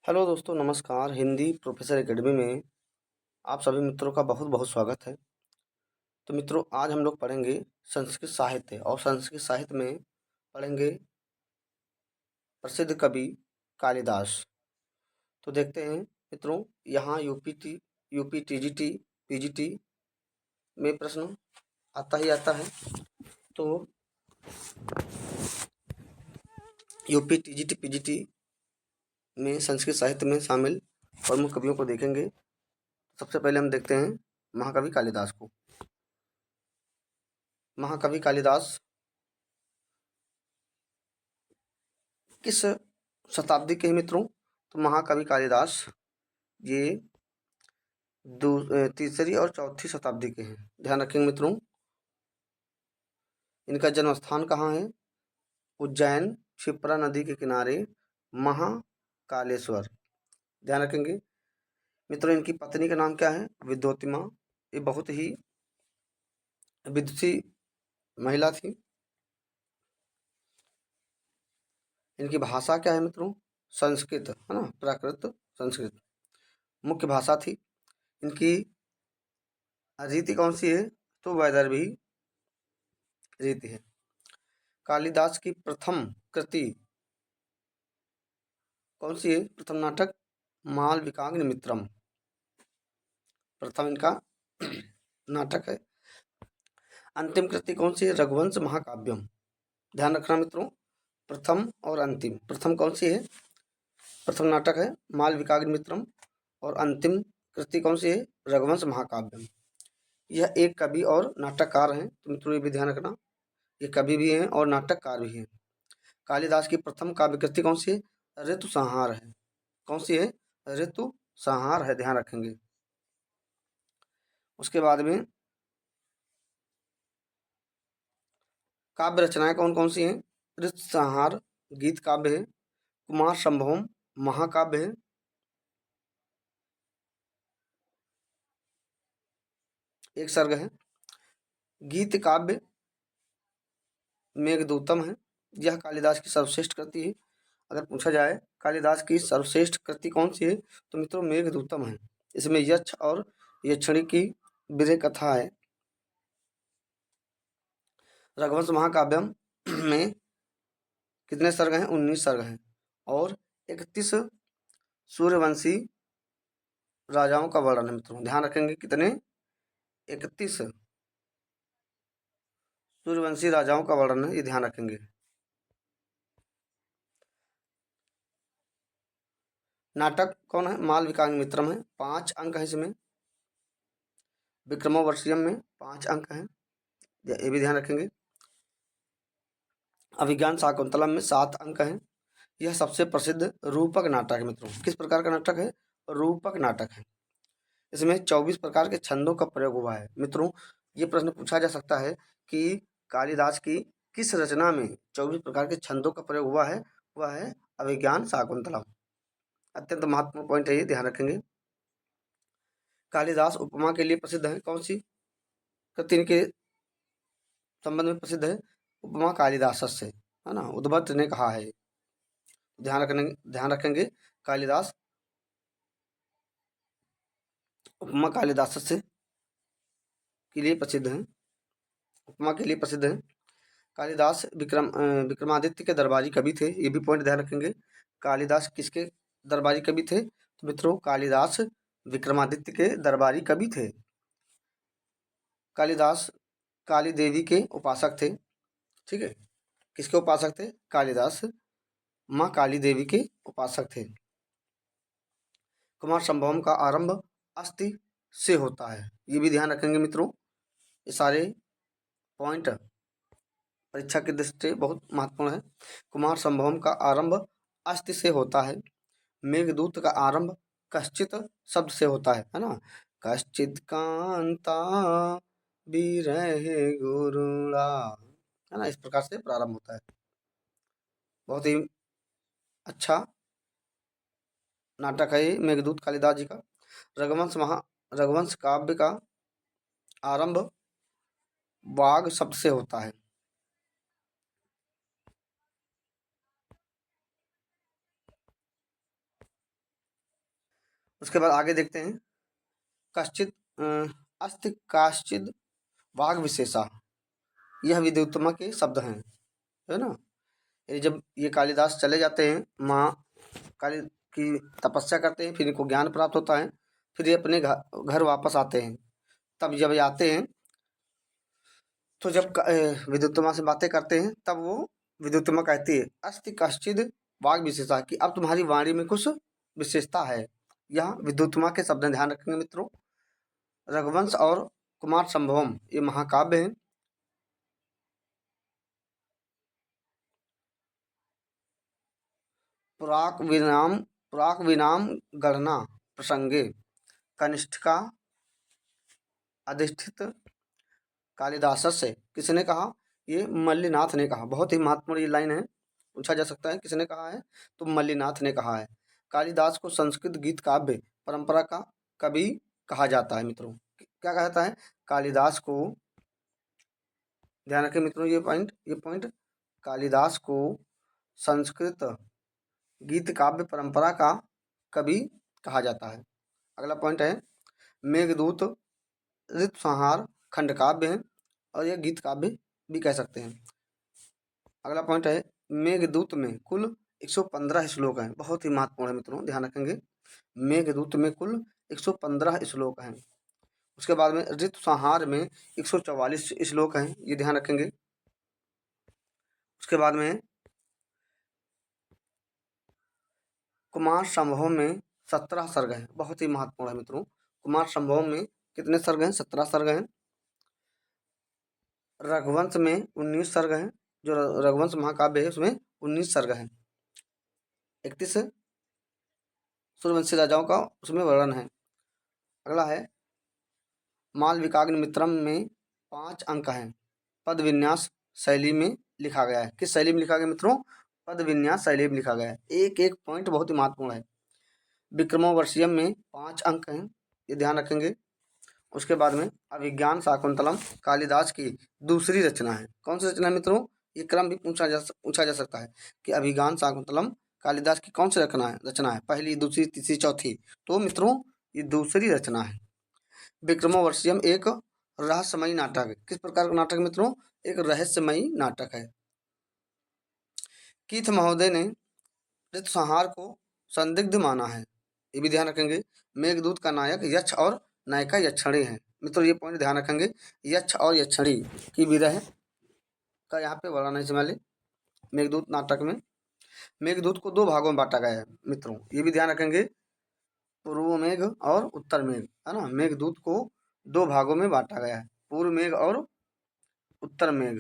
Hello दोस्तों, नमस्कार। Hindi professor academy में आप सभी मित्रों का बहुत बहुत स्वागत है। तो मित्रों, आज हम लोग पढ़ेंगे संस्कृत साहित्य और संस्कृत साहित्य में पढ़ेंगे प्रसिद्ध कवि कालिदास। तो देखते हैं मित्रों, यहाँ यूपी टीजीटी पीजीटी में प्रश्न आता ही आता है। तो यूपी टीजीटी पीजीटी में संस्कृत साहित्य में शामिल प्रमुख कवियों को देखेंगे। सबसे पहले हम देखते हैं महाकवि कालिदास को। महाकवि कालिदास किस शताब्दी के हैं मित्रों? तो महाकवि कालिदास ये तीसरी और चौथी शताब्दी के हैं। ध्यान रखेंगे मित्रों। इनका जन्म स्थान कहाँ है? उज्जैन, क्षिप्रा नदी के किनारे महाकालेश्वर। ध्यान रखेंगे मित्रों। इनकी पत्नी का नाम क्या है? विद्योतिमा। ये बहुत ही विदुषी महिला थी। इनकी भाषा क्या है मित्रों? संस्कृत, है ना, प्राकृत संस्कृत मुख्य भाषा थी। इनकी रीति कौन सी है? तो वैदर्भी रीति है। कालिदास की प्रथम कृति कौन सी है? प्रथम नाटक मालविकाग्निमित्रम प्रथम इनका नाटक है। अंतिम कृति कौन सी है? रघुवंश महाकाव्यम। ध्यान रखना मित्रों, प्रथम और अंतिम। प्रथम कौन सी है? प्रथम नाटक है मालविकाग्निमित्रम और अंतिम कृति कौन सी है? रघुवंश महाकाव्यम। यह एक कवि और नाटककार हैं, तो मित्रों ये भी ध्यान रखना। ये कवि भी हैं और नाटककार भी हैं। कालिदास की प्रथम काव्य कृति कौन सी है? ऋतु संहार है। कौन सी है? ऋतु संहार है। ध्यान रखेंगे। उसके बाद में काव्य रचनाएं कौन कौन सी हैं? ऋतु संहार गीत काव्य है। कुमार संभवम महाकाव्य है। एक सर्ग है। गीत काव्य मेघदूतम है। यह कालिदास की सर्वश्रेष्ठ कृति है। अगर पूछा जाए कालिदास की सर्वश्रेष्ठ कृति कौन सी है, तो मित्रों मेघदूतम है। इसमें यक्ष और यक्षिणी की विरह कथा है। रघुवंश महाकाव्यम में कितने सर्ग हैं? 19 सर्ग हैं और 31 सूर्यवंशी राजाओं का वर्णन है। मित्रों ध्यान रखेंगे, कितने? 31 सूर्यवंशी राजाओं का वर्णन है, ये ध्यान रखेंगे। नाटक कौन है? मालविकाग्निमित्रम है। 5 अंक है इसमें। विक्रमोर्वशीयम में 5 अंक हैं, ये भी ध्यान रखेंगे। अभिज्ञान शाकुंतलम में 7 अंक हैं। यह सबसे प्रसिद्ध रूपक नाटक है मित्रों। किस प्रकार का नाटक है? रूपक नाटक है। इसमें 24 प्रकार के छंदों का प्रयोग हुआ है। मित्रों ये प्रश्न पूछा जा सकता है कि कालिदास की किस रचना में 24 प्रकार के छंदों का प्रयोग हुआ है? वह है अभिज्ञान शाकुंतलम। अत्यंत महत्वपूर्ण पॉइंट है ये, ध्यान रखेंगे। कालिदास उपमा के लिए प्रसिद्ध है। कौन सी कृति के संबंध में प्रसिद्ध है? उपमा कालिदासस्य, है ना, उद्भट ने कहा है। ध्यान रखेंगे कालिदास उपमा कालिदासस्य के लिए प्रसिद्ध है। उपमा के लिए प्रसिद्ध है। कालिदास विक्रमादित्य के दरबारी कवि थे, ये भी पॉइंट ध्यान रखेंगे। कालिदास किसके दरबारी कवि थे? तो मित्रों कालिदास विक्रमादित्य के दरबारी कवि थे। कालिदास काली देवी के उपासक थे। ठीक है, किसके उपासक थे? कालिदास माँ काली देवी के उपासक थे। कुमार संभवम का आरंभ अस्थि से होता है, ये भी ध्यान रखेंगे मित्रों। ये सारे पॉइंट परीक्षा की दृष्टि से बहुत महत्वपूर्ण है। कुमार संभवम का आरंभ अस्थि से होता है। मेघदूत का आरंभ कश्चित शब्द से होता है ना। कश्चित कांता विरहे गुरुड़ा, है ना, इस प्रकार से प्रारंभ होता है। बहुत ही अच्छा नाटक है ये मेघदूत कालिदास जी का। रघुवंश काव्य का आरंभ वाग शब्द से होता है। उसके बाद आगे देखते हैं, कश्चित अस्ति काश्चिद वाग विशेषा, यह विद्युत्तमा के शब्द हैं, है ना। ये जब ये कालिदास चले जाते हैं, माँ काली की तपस्या करते हैं, फिर इनको ज्ञान प्राप्त होता है, फिर ये अपने घर वापस आते हैं। तब जब ये आते हैं तो जब विद्युत्तमा से बातें करते हैं, तब वो विद्युत्तमा कहती है, अस्ति कश्चिद वाग विशेषा, कि अब तुम्हारी वाणी में कुछ विशेषता है। यह विद्युत्तमा के शब्द हैं, ध्यान रखेंगे मित्रों। रघुवंश और कुमार संभवम ये महाकाव्य हैं। पुराक विनाम गणना प्रसंगे कनिष्ठिका अधिष्ठित कालिदास से, किसने कहा, ये मल्लिनाथ ने कहा। बहुत ही महत्वपूर्ण ये लाइन है, पूछा जा सकता है किसने कहा है, तो मल्लिनाथ ने कहा है। कालिदास को संस्कृत गीत काव्य परंपरा का कवि कहा जाता है मित्रों। क्या कहता है, कालिदास को, ध्यान रखें मित्रों ये पॉइंट, कालिदास को संस्कृत गीत काव्य परंपरा का कवि कहा जाता है। अगला पॉइंट है, मेघदूत ऋतु संहार खंड काव्य है, और यह गीत काव्य भी कह सकते हैं। अगला पॉइंट है, मेघदूत में कुल 115 श्लोक हैं। बहुत ही महत्वपूर्ण है मित्रों, ध्यान रखेंगे। मेघदूत में कुल 115 श्लोक हैं। उसके बाद में ऋतु संहार में 144 श्लोक हैं, ये ध्यान रखेंगे। उसके बाद में कुमार संभव में 17 सर्ग हैं। बहुत ही महत्वपूर्ण है मित्रों। कुमार संभव में कितने सर्ग हैं, 17 सर्ग हैं। रघुवंश में 19 सर्ग हैं, जो रघुवंश महाकाव्य है उसमें 19 सर्ग हैं। 31 सूर्यवंशी राजाओं का उसमें वर्णन है। अगला है, मालविकाग्नि मित्रम में 5 अंक हैं, पद विन्यास शैली में लिखा गया है। किस शैली में लिखा गया मित्रों, पद विन्यास शैली में लिखा गया है। एक एक पॉइंट बहुत ही महत्वपूर्ण है। विक्रमोर्वशीयम में 5 अंक हैं, ये ध्यान रखेंगे। उसके बाद में अभिज्ञान शाकुंतलम कालिदास की दूसरी रचना है। कौन सी रचना है मित्रों, ये क्रम भी पूछा जा सकता है कि अभिज्ञान शाकुंतलम कालिदास की कौन सी रचना है, पहली, दूसरी, तीसरी, चौथी। तो मित्रों ये दूसरी रचना है। विक्रमोर्वशीयम एक रहस्यमयी नाटक है। किस प्रकार का नाटक मित्रों, एक रहस्यमयी नाटक है। कीथ महोदय ने ऋतु संहार को संदिग्ध माना है, ये भी ध्यान रखेंगे। मेघदूत का नायक यक्ष और नायिका यक्षिणी है। मित्रों ये पॉइंट ध्यान रखेंगे, यक्ष और यक्षिणी की विरह का यहाँ पे वर्णन है। इसमें मेघदूत नाटक में मेघदूत को 2 भागों में बांटा गया है मित्रों, ये भी ध्यान रखेंगे। पूर्व मेघ और उत्तर मेघ, है ना। मेघदूत को 2 भागों में बांटा गया है, पूर्व मेघ और उत्तर मेघ,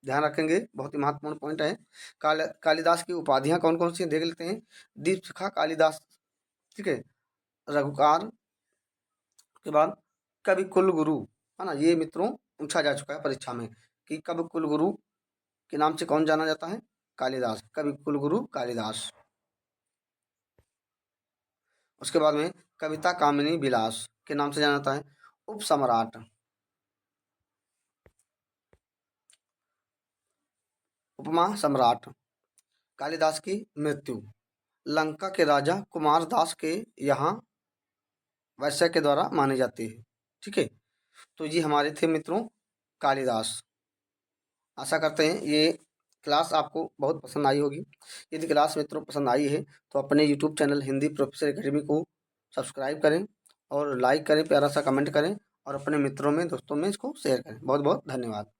ध्यान रखेंगे। बहुत ही महत्वपूर्ण पॉइंट है। कालिदास की उपाधियां कौन कौन सी देख लेते हैं। दीपशिखा कालिदास, ठीक है। रघुकार के बाद कवि कुलगुरु, है ना। ये मित्रों पूछा जा चुका है परीक्षा में कि कवि कुलगुरु के नाम से कौन जाना जाता है, कालिदास, कवि कुलगुरु कालिदास। उसके बाद में कविता कामिनी विलास के नाम से जाना जाता है उपसम्राट, उपमा सम्राट। कालिदास की मृत्यु लंका के राजा कुमारदास के यहाँ वैश्य के द्वारा मानी जाती है, ठीक है। तो ये हमारे थे मित्रों कालिदास। आशा करते हैं ये क्लास आपको बहुत पसंद आई होगी। यदि क्लास मित्रों पसंद आई है तो अपने YouTube channel Hindi professor academy को सब्सक्राइब करें और लाइक करें, प्यारा सा कमेंट करें और अपने मित्रों में, दोस्तों में इसको शेयर करें। बहुत बहुत धन्यवाद।